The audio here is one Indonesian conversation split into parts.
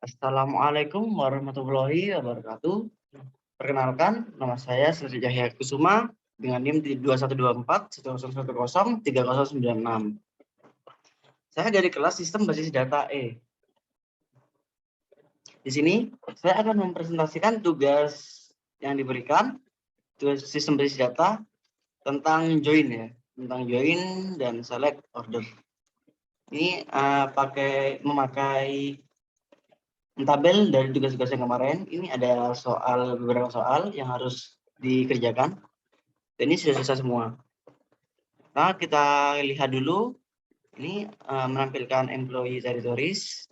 Assalamualaikum warahmatullahi wabarakatuh. Perkenalkan, nama saya Sri Cahya Kusuma dengan NIM 2124 10103096. Saya dari kelas Sistem Basis Data E. Di sini saya akan mempresentasikan tugas yang diberikan, tugas Sistem Basis Data tentang join ya, tentang join dan select order. Ini memakai tabel dari tugas-tugas yang kemarin. Ini ada beberapa soal yang harus dikerjakan. Dan ini sudah selesai semua. Nah, kita lihat dulu. Ini menampilkan employee territories.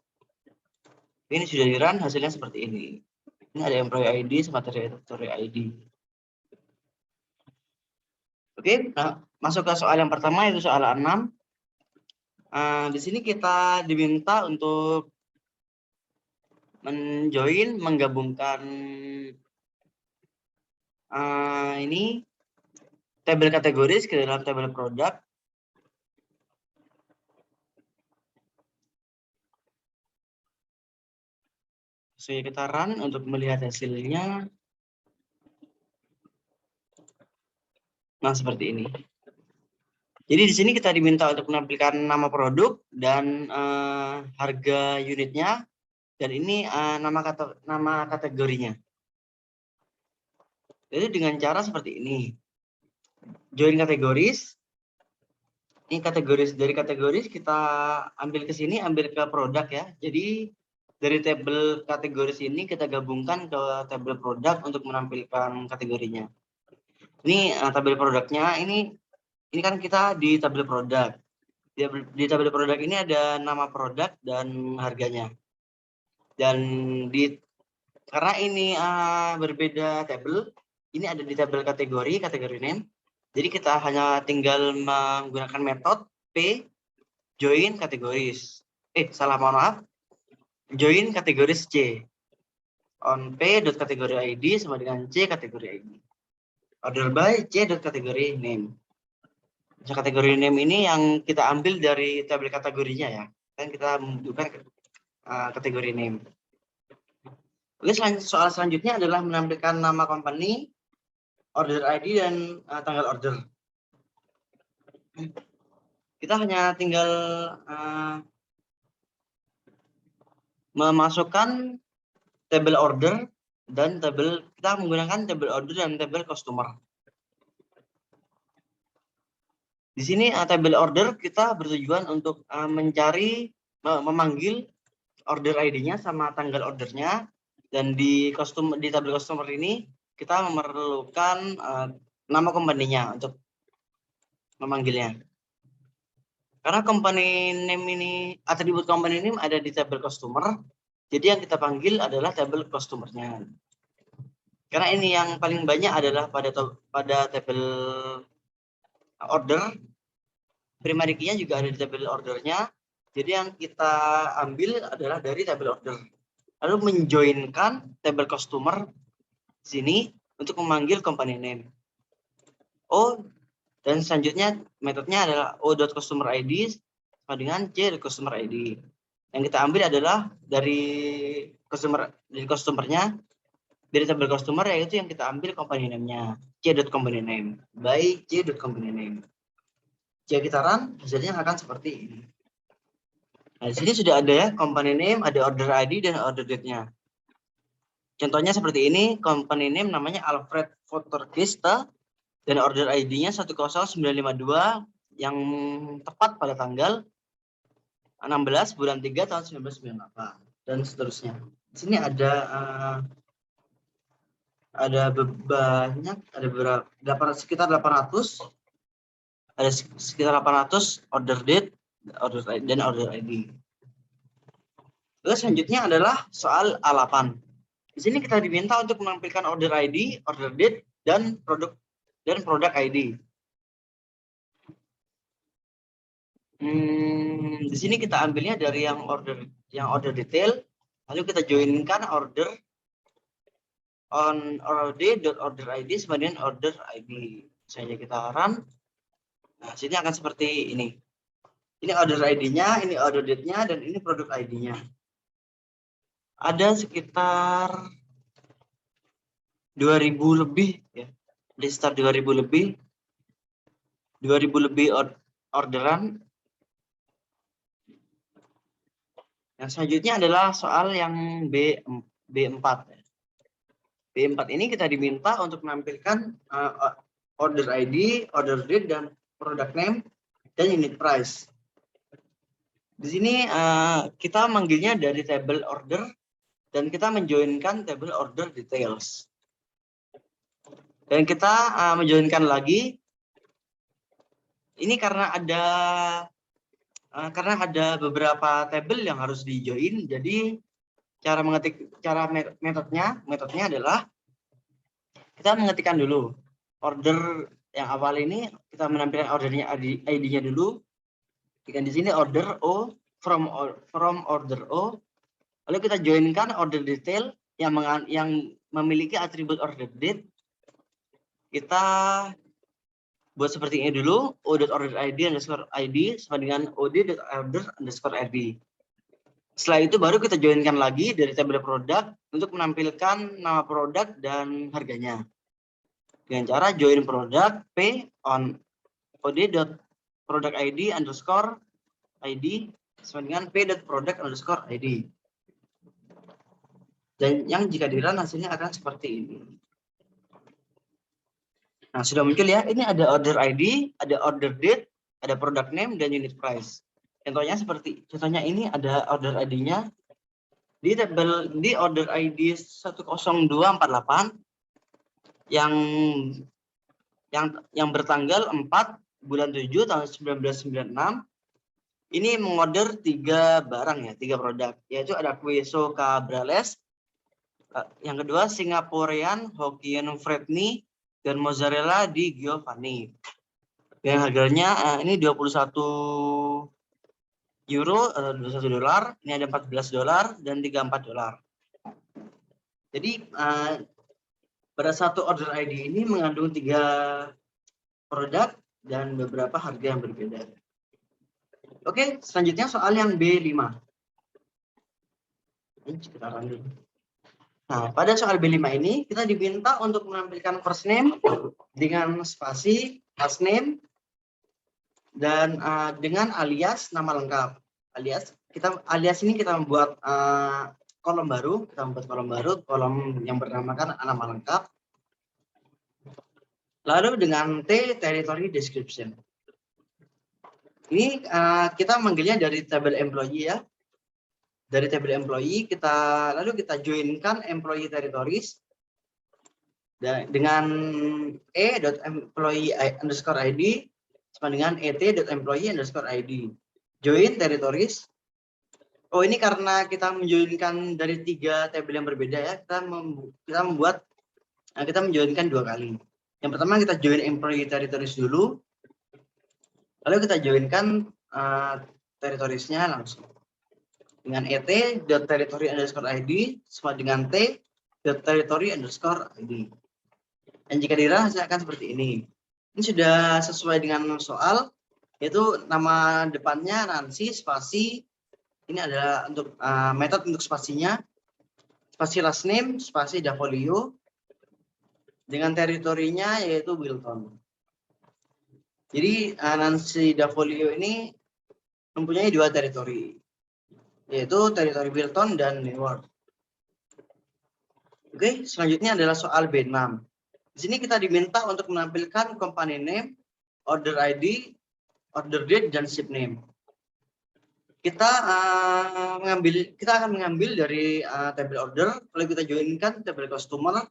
Ini sudah di-run, hasilnya seperti ini. Ini ada employee ID sama territory ID. Oke, nah, masuk ke soal yang pertama, yaitu soal 6. Di sini kita diminta untuk menggabungkan ini tabel kategoris ke dalam tabel produk. So, kita run untuk melihat hasilnya. Nah, seperti ini. Jadi di sini kita diminta untuk menampilkan nama produk dan harga unitnya, dan ini nama kategorinya. Jadi dengan cara seperti ini. Join kategoris. Ini dari kategoris kita ambil ke sini, ambil ke produk ya. Jadi dari tabel kategoris ini kita gabungkan ke tabel produk untuk menampilkan kategorinya. Ini tabel produknya, ini kan kita di tabel produk. Di tabel produk ini ada nama produk dan harganya. Dan karena ini berbeda tabel, ini ada di tabel kategori name. Jadi kita hanya tinggal menggunakan metode P join kategoris. Mohon maaf. Join kategoris C. On P.kategori ID sama dengan C kategori ID. Order by C.kategori name. Kategori name ini yang kita ambil dari tabel kategorinya ya. Kan kita membutuhkan kategori name. Oke, soal selanjutnya adalah menampilkan nama company, order ID, dan tanggal order. Kita hanya tinggal memasukkan tabel order dan kita menggunakan tabel order dan tabel customer. Di sini tabel order kita bertujuan untuk memanggil order ID-nya sama tanggal ordernya, dan di tabel customer ini kita memerlukan nama company-nya untuk memanggilnya. Karena company name ini, atribut company name ada di tabel customer, jadi yang kita panggil adalah tabel customer-nya. Karena ini yang paling banyak adalah pada tabel order, primary key-nya juga ada di tabel ordernya. Jadi yang kita ambil adalah dari tabel order. Lalu menjoinkan tabel customer sini untuk memanggil company name. Dan selanjutnya metodenya adalah O.customer.id sama dengan C.customer ID. Yang kita ambil adalah dari customer-nya, dari tabel customer, yaitu yang kita ambil company name-nya, C.company name by C.company name. Jika kita run, hasilnya akan seperti ini. Nah, di sini sudah ada ya, company name, ada order ID dan order date-nya. Contohnya seperti ini, company name namanya Alfred Votorkista dan order ID-nya 10952 yang tepat pada tanggal 16 bulan 3 tahun 1998 dan seterusnya. Di sini ada sekitar 800, ada sekitar 800 order date, dan order ID. Lalu selanjutnya adalah soal A8. Di sini kita diminta untuk menampilkan order ID, order date, dan produk ID. Di sini kita ambilnya dari yang order detail, lalu kita joinkan order on order ID sama dengan order ID. Misalnya kita run, nah sini akan seperti ini. Ini order ID-nya, ini order date-nya, dan ini produk ID-nya. ada sekitar 2000 lebih ya. Di sekitar 2000 lebih orderan. Yang selanjutnya adalah soal yang B4. B4 ini kita diminta untuk menampilkan order ID, order date, dan product name, dan unit price. Di sini kita manggilnya dari table order, dan kita menjoinkan table order details. Dan kita menjoinkan lagi, ini karena ada beberapa table yang harus di-join, jadi metodenya adalah kita mengetikkan dulu order yang awal ini, kita menampilkan ordernya ID-nya dulu. Di sini order O from order O, lalu kita joinkan order detail yang memiliki atribut order date. Kita buat seperti ini dulu, o.order_id_id sama dengan od.order_id. Setelah itu baru kita joinkan lagi dari tabel produk untuk menampilkan nama produk dan harganya. Dengan cara join produk P on od.product_id_id sama dengan p.product_id. Dan yang jika di-run hasilnya akan seperti ini. Nah, sudah muncul ya. Ini ada order ID, ada order date, ada product name, dan unit price. Contohnya ini ada order ID-nya di order ID 10248 yang bertanggal 4 bulan 7 tahun 1996. Ini mengorder 3 barang ya, 3 produk, yaitu ada Queso Cabrales, yang kedua Singaporean Hokkien Fried Mie, dan mozzarella di Giovanni. Yang harganya ini 21 euro, 21 dolar, ini ada 14 dolar dan 34 dolar. Jadi pada satu order ID ini mengandung 3 produk dan beberapa harga yang berbeda. Oke, selanjutnya soal yang B5. Ini kita run dulu. Nah, pada soal B5 ini kita diminta untuk menampilkan first name dengan spasi, last name, dan dengan alias nama lengkap. Alias ini kita membuat kolom baru, kolom yang bernamakan nama lengkap. Lalu dengan T, territory description. Ini kita manggilnya dari table employee ya. Dari table employee lalu kita joinkan employee territories dengan e.employee_id sama dengan et.employee_id. Join territories. Oh, ini karena kita menjoinkan dari 3 table yang berbeda ya, kita menjoinkan 2 kali. Yang pertama kita join employee territories dulu, lalu kita joinkan territoriesnya langsung dengan et.territory_id sama dengan t.territory_id. Dan jika dirun hasilnya akan seperti ini. Ini sudah sesuai dengan soal, yaitu nama depannya Nancy, spasi. Ini adalah untuk metode untuk spasinya, spasi last name, spasi Davolio, dengan teritorinya yaitu Wilton. Jadi Nancy Davolio ini mempunyai 2 teritori, yaitu teritori Wilton dan Newark. Oke, selanjutnya adalah soal B6. Di sini kita diminta untuk menampilkan company name, order ID, order date, dan ship name. Kita akan mengambil dari table order, lalu kita joinkan table customer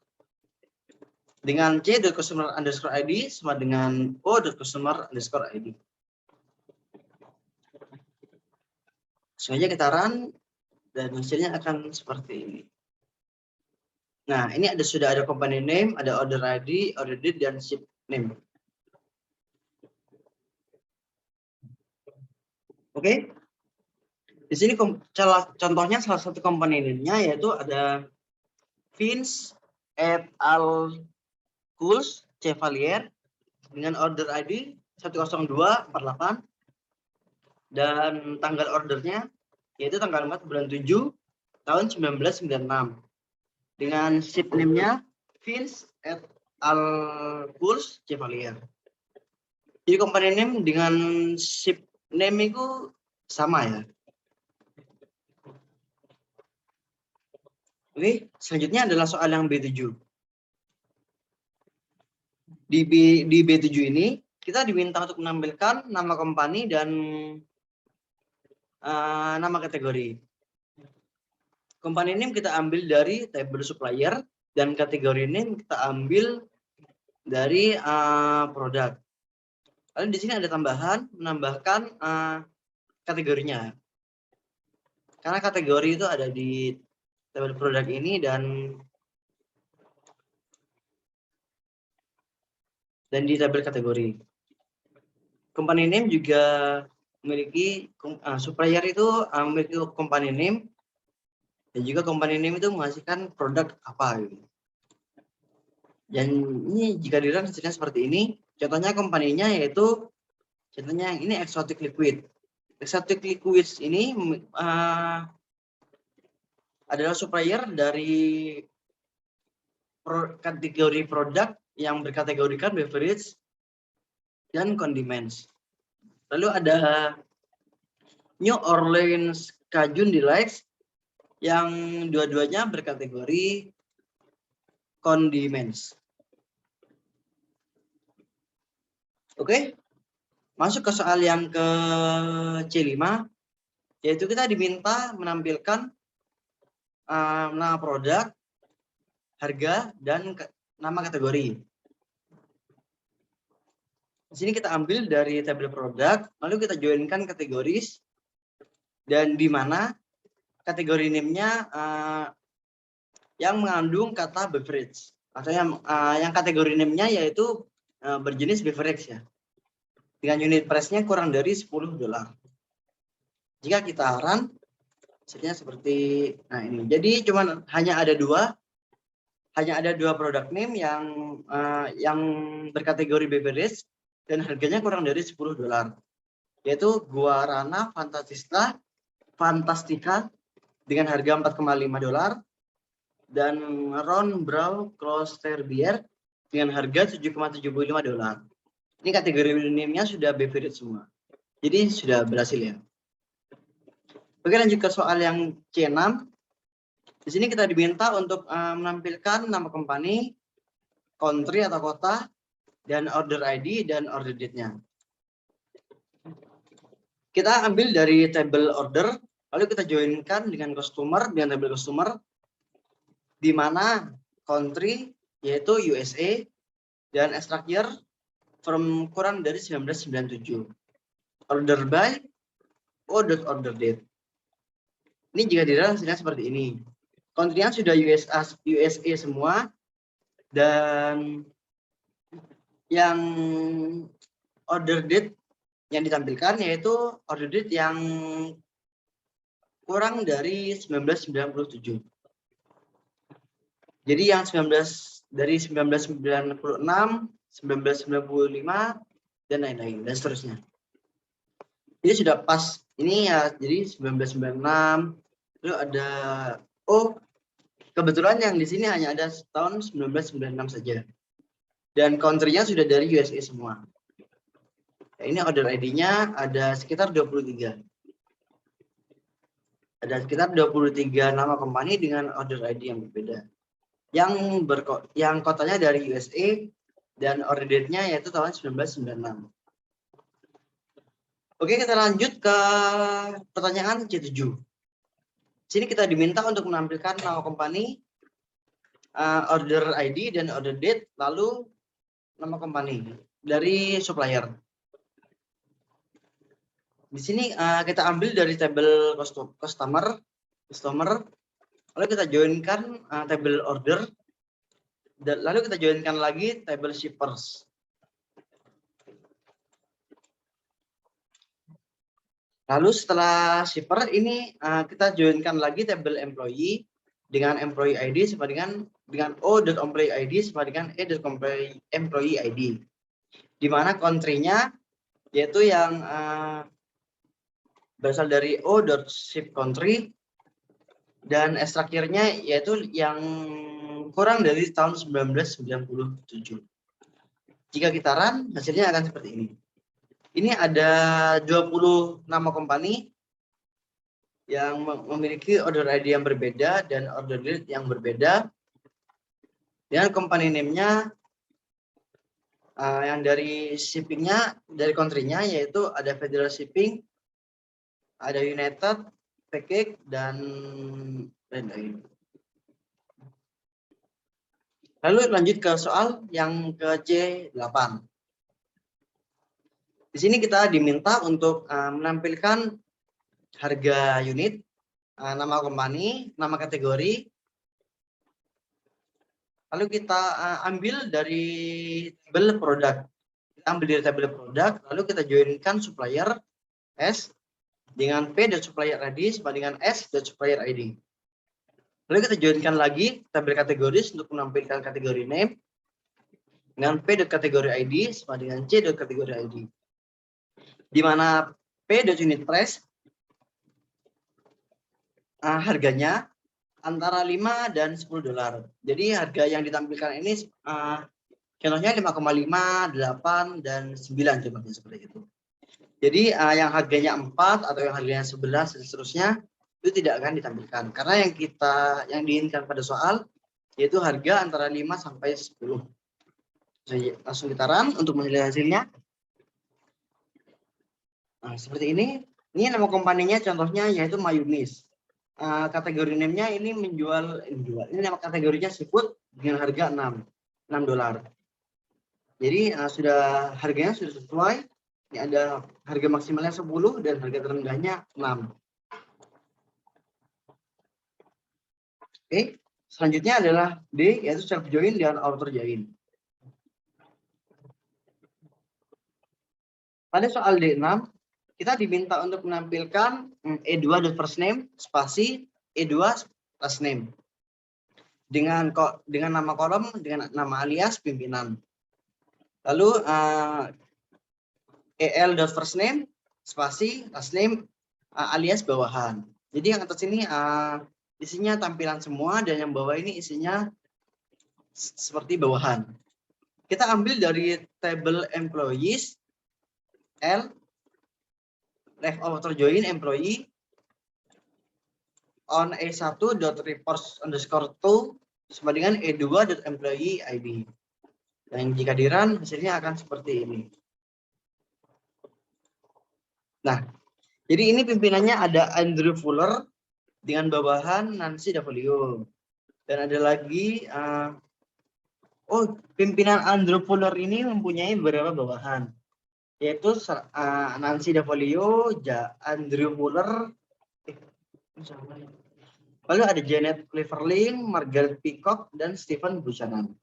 dengan c.customer_id sama dengan o.customer_id. Sengaja kita run dan hasilnya akan seperti ini. Nah, ini sudah ada company name, ada order ID, order date, dan ship name. Oke. Di sini contohnya salah satu company name-nya yaitu ada Vince et al. Kuls Chevalier dengan order ID 10248 dan tanggal ordernya yaitu tanggal 4 bulan 7 tahun 1996 dengan ship name-nya Vince et al. Puls Chevalier. Jadi company name dengan ship name itu sama ya. Oke, selanjutnya adalah soal yang B7. Di B7 ini kita diminta untuk menampilkan nama company dan nama kategori. Company name kita ambil dari table supplier dan kategori name kita ambil dari produk. Lalu di sini ada tambahan, menambahkan kategorinya. Karena kategori itu ada di table produk ini dan di tabel kategori. Company name juga memiliki supplier itu memiliki company name dan juga company name itu menghasilkan produk apa gitu. Dan ini jika dilihat hasilnya seperti ini, contohnya company-nya yaitu contohnya ini exotic liquid. Exotic liquids ini adalah supplier dari kategori produk yang berkategorikan beverage dan condiments. Lalu ada New Orleans Cajun Delights yang dua-duanya berkategori condiments. Oke, masuk ke soal yang ke C5, yaitu kita diminta menampilkan nama produk, harga, dan nama kategori. Di sini kita ambil dari tabel produk, lalu kita joinkan kategoris, dan di mana kategori name-nya yang mengandung kata beverage, atau yang kategori name-nya yaitu berjenis beverage ya. Dengan unit price-nya kurang dari $10. Jika kita run, hasilnya seperti ini. Jadi hanya ada dua produk name yang berkategori beverage dan harganya kurang dari $10, yaitu Guarana Fantastica dengan harga $4,5 dan Ron Brown Kloster Beer dengan harga $7,75. Ini kategori name-nya sudah beverage semua, jadi sudah berhasil ya. Oke, lanjut ke soal yang C6. Di sini kita diminta untuk menampilkan nama company, country atau kota, dan order ID dan order date-nya. Kita ambil dari table order, lalu kita joinkan dengan customer, dengan table customer, di mana country yaitu USA dan extract year from kurang dari 1997. Order by, order date. Ini jika dilihat hasilnya seperti ini. Country-nya sudah USA semua, dan yang order date yang ditampilkan yaitu order date yang kurang dari 1997. Jadi yang dari 1996, 1995, dan lain-lain, dan seterusnya. Ini sudah pas. Ini ya, jadi 1996, lalu ada, kebetulan yang di sini hanya ada tahun 1996 saja. Dan country-nya sudah dari USA semua. Nah, ini order ID-nya ada sekitar 23. Ada sekitar 23 nama company dengan order ID yang berbeda. Yang kotanya dari USA dan order date-nya yaitu tahun 1996. Oke, kita lanjut ke pertanyaan C7. Sini kita diminta untuk menampilkan nama company, order ID dan order date, lalu nama company dari supplier. Di sini kita ambil dari table customer, lalu kita joinkan table order, dan lalu kita joinkan lagi table shippers. Lalu setelah shipper ini kita joinkan lagi table employee dengan employee ID sama dengan O.employee ID sama dengan E.employee ID. Di mana country-nya yaitu yang berasal dari O.ship country dan ekstrakirnya yaitu yang kurang dari tahun 1997. Jika kita run, hasilnya akan seperti ini. Ini ada 20 nama company yang memiliki order ID yang berbeda dan order date yang berbeda. Dan company name-nya yang dari shipping-nya, dari country-nya yaitu ada Federal Shipping, ada United, PK, dan lain-lain. Lalu lanjut ke soal yang ke C8. Di sini kita diminta untuk menampilkan harga unit, nama company, nama kategori. Lalu kita ambil dari tabel produk. Kita ambil dari tabel produk, lalu kita joinkan supplier S dengan P dan supplier ID sama dengan S dan supplier ID. Lalu kita joinkan lagi tabel kategoris untuk menampilkan kategori name dengan P dan kategori ID sama dengan C dan kategori ID. Di mana P dan unit price harganya antara 5 dan 10 dolar. Jadi harga yang ditampilkan ini contohnya 5,5, 8, dan 9 contohnya seperti itu. Jadi yang harganya 4 atau yang harganya 11 dan seterusnya itu tidak akan ditampilkan. Karena yang diinginkan pada soal yaitu harga antara 5 sampai 10. Jadi, langsung kita run untuk melihat hasilnya. Nah, seperti ini. Ini nama kompaninya contohnya yaitu Mayunis. Kategori name-nya ini menjual. Ini nama kategorinya seafood dengan harga 6 dolar. Jadi harganya sudah sesuai. Ini ada harga maksimalnya 10 dan harga terendahnya 6. Oke, selanjutnya adalah D, yaitu self join dan outer join. Pada soal D6, kita diminta untuk menampilkan E2 first name spasi E2 last name dengan nama kolom dengan nama alias pimpinan. Lalu EL first name spasi last name alias bawahan. Jadi yang atas ini isinya tampilan semua dan yang bawah ini isinya seperti bawahan. Kita ambil dari table employees L left outer join employee on E1.reports_2 sama dengan E2.employee ID. Dan jika di run hasilnya akan seperti ini. Nah, jadi ini pimpinannya ada Andrew Fuller dengan bawahan Nancy W. Dan ada lagi pimpinan Andrew Fuller ini mempunyai beberapa bawahan, yaitu Nancy W, Andrew Fuller, lalu ada Janet Cleverling, Margaret Peacock, dan Stephen Buchanan.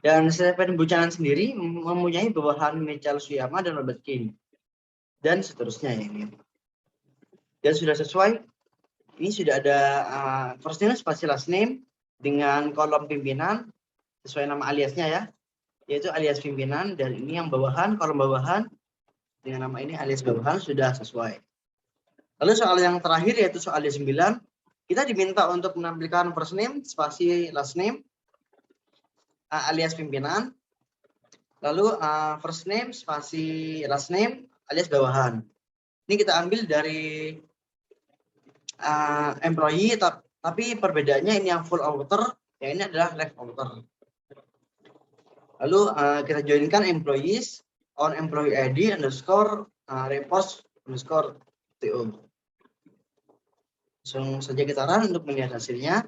Dan Stephen Buchanan sendiri mempunyai bawahan Michael Suyama dan Robert King, dan seterusnya ini. Dan sudah sesuai, ini sudah ada first name spasi last name dengan kolom pimpinan sesuai nama aliasnya ya, yaitu alias pimpinan, dan ini yang bawahan, kolom bawahan dengan nama ini alias bawahan sudah sesuai. Lalu soal yang terakhir yaitu soal D9, kita diminta untuk menampilkan first name spasi last name alias pimpinan, lalu first name spasi last name alias bawahan. Ini kita ambil dari employee, tapi perbedaannya ini yang full outer, yang ini adalah left outer. Lalu kita joinkan employees on employee ID _reports_TO. Langsung saja kita run untuk melihat hasilnya.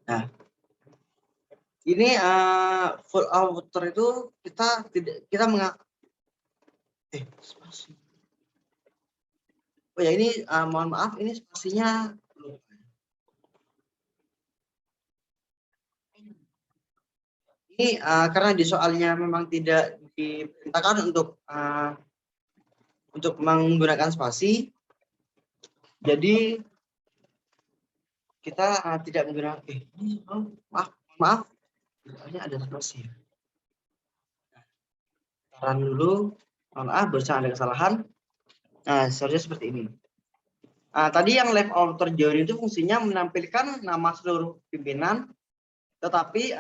Nah, ini full outer itu spasi. Oh ya, ini mohon maaf, ini spasinya ini karena di soalnya memang tidak diperintahkan untuk menggunakan spasi, jadi kita tidak menggunakan. Maaf, soalnya ada spasi. Run dulu, mohon maaf, berusaha ada kesalahan. Nah, seharusnya seperti ini. Tadi yang left outer join itu fungsinya menampilkan nama seluruh pimpinan, tetapi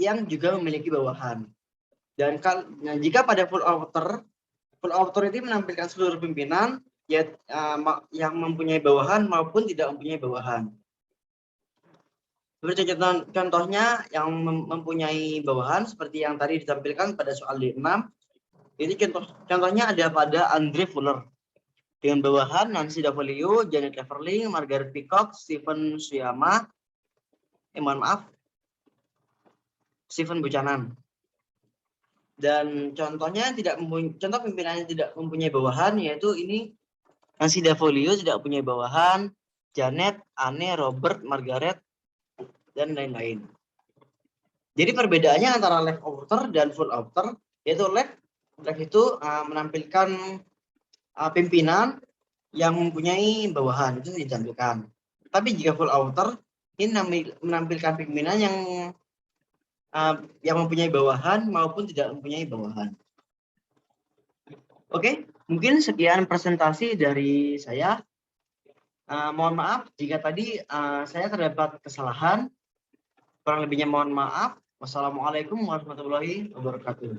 yang juga memiliki bawahan. Dan jika pada full outer itu menampilkan seluruh pimpinan ya, yang mempunyai bawahan maupun tidak mempunyai bawahan. Seperti contohnya yang mempunyai bawahan seperti yang tadi ditampilkan pada soal D6. Ini contohnya ada pada Andre Fuller dengan bawahan Nancy Davolio, Janet Cleverly, Margaret Peacock, Stephen Suyama, Stephen Buchanan. Dan contohnya contoh pimpinannya tidak mempunyai bawahan, yaitu ini Nancy Davolio tidak punya bawahan, Janet, Anne, Robert, Margaret, dan lain-lain. Jadi perbedaannya antara left outer dan full outer, yaitu left itu menampilkan pimpinan yang mempunyai bawahan, itu ditampilkan. Tapi jika full outer, ini menampilkan pimpinan yang mempunyai bawahan maupun tidak mempunyai bawahan. Oke, mungkin sekian presentasi dari saya. Mohon maaf jika tadi saya terdapat kesalahan. Kurang lebihnya mohon maaf. Wassalamualaikum warahmatullahi wabarakatuh.